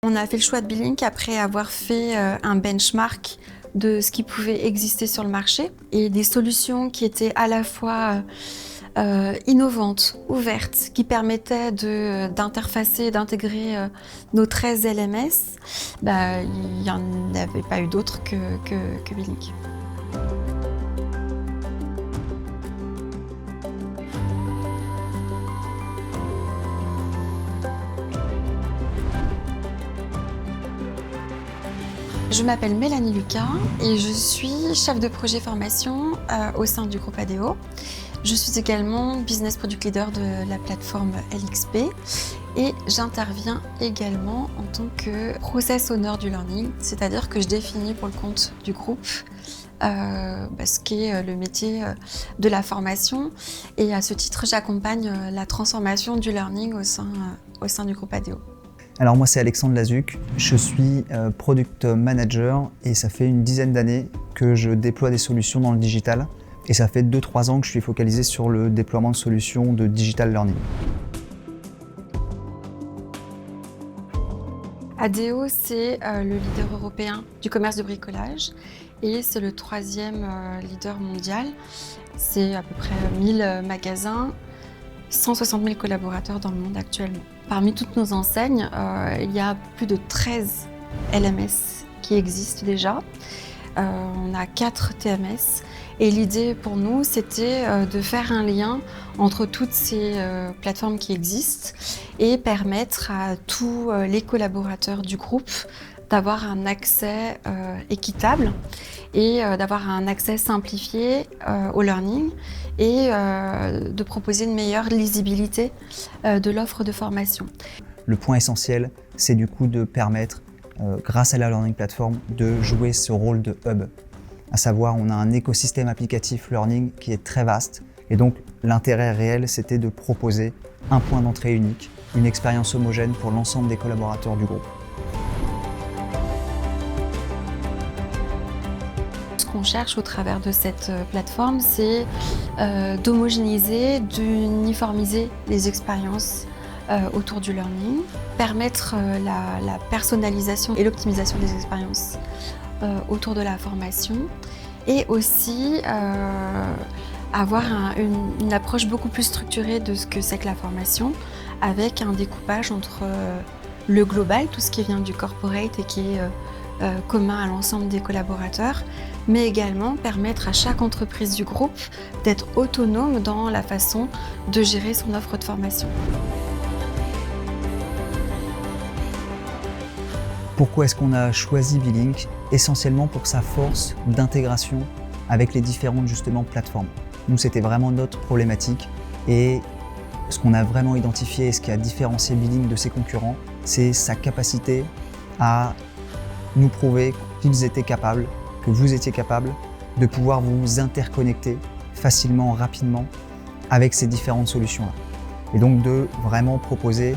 On a fait le choix de B-Link après avoir fait un benchmark de ce qui pouvait exister sur le marché et des solutions qui étaient à la fois innovantes, ouvertes, qui permettaient d'interfacer, d'intégrer nos 13 LMS. Il n'y en avait pas eu d'autres que B-Link. Je m'appelle Mélanie Lucas et je suis chef de projet formation au sein du groupe ADO. Je suis également Business Product Leader de la plateforme LXP et j'interviens également en tant que Process Owner du Learning, c'est-à-dire que je définis pour le compte du groupe ce qu'est le métier de la formation et à ce titre j'accompagne la transformation du learning au sein du groupe ADO. Alors moi c'est Alexandre Lazuc, je suis Product Manager et ça fait une dizaine d'années que je déploie des solutions dans le digital et ça fait 2-3 ans que je suis focalisé sur le déploiement de solutions de digital learning. ADO, c'est le leader européen du commerce de bricolage et c'est le 3e leader mondial. C'est à peu près 1000 magasins, 160 000 collaborateurs dans le monde actuellement. Parmi toutes nos enseignes, il y a plus de 13 LMS qui existent déjà. On a 4 TMS et l'idée pour nous, c'était de faire un lien entre toutes ces plateformes qui existent et permettre à tous les collaborateurs du groupe d'avoir un accès équitable et d'avoir un accès simplifié au learning et de proposer une meilleure lisibilité de l'offre de formation. Le point essentiel, c'est du coup de permettre, grâce à la Learning Platform, de jouer ce rôle de hub. À savoir, on a un écosystème applicatif learning qui est très vaste et donc l'intérêt réel, c'était de proposer un point d'entrée unique, une expérience homogène pour l'ensemble des collaborateurs du groupe. Ce qu'on cherche au travers de cette plateforme, c'est d'homogénéiser, d'uniformiser les expériences autour du learning, permettre la personnalisation et l'optimisation des expériences autour de la formation et aussi avoir une approche beaucoup plus structurée de ce que c'est que la formation avec un découpage entre le global, tout ce qui vient du corporate et qui est commun à l'ensemble des collaborateurs, mais également permettre à chaque entreprise du groupe d'être autonome dans la façon de gérer son offre de formation. Pourquoi est-ce qu'on a choisi B-Link? Essentiellement pour sa force d'intégration avec les différentes justement plateformes. Nous, c'était vraiment notre problématique et ce qu'on a vraiment identifié et ce qui a différencié B-Link de ses concurrents, c'est sa capacité à nous prouver qu'ils étaient capables, que vous étiez capable de pouvoir vous interconnecter facilement, rapidement avec ces différentes solutions-là. Et donc de vraiment proposer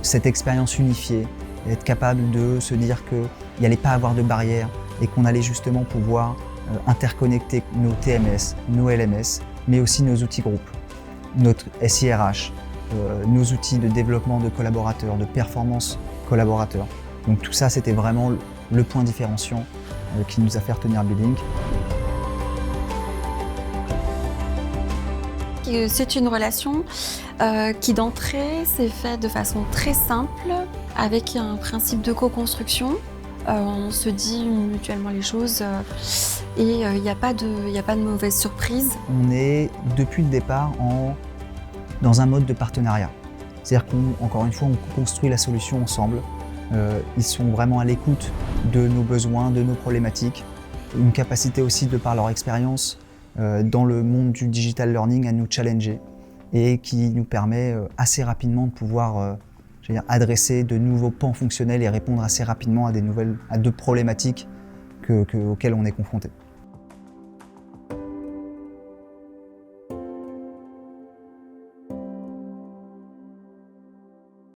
cette expérience unifiée, être capable de se dire qu'il n'y allait pas avoir de barrière et qu'on allait justement pouvoir interconnecter nos TMS, nos LMS, mais aussi nos outils groupes, notre SIRH, nos outils de développement de collaborateurs, de performance collaborateurs. Donc tout ça, c'était vraiment le point différenciant qui nous a fait retenir B-Link. C'est une relation qui d'entrée s'est faite de façon très simple avec un principe de co-construction. On se dit mutuellement les choses et il n'y a pas de mauvaise surprise. On est depuis le départ dans un mode de partenariat. C'est-à-dire qu'encore une fois, on construit la solution ensemble. Ils sont vraiment à l'écoute de nos besoins, de nos problématiques. Une capacité aussi, de par leur expérience dans le monde du digital learning, à nous challenger et qui nous permet assez rapidement de pouvoir adresser de nouveaux pans fonctionnels et répondre assez rapidement à de problématiques auxquelles on est confronté.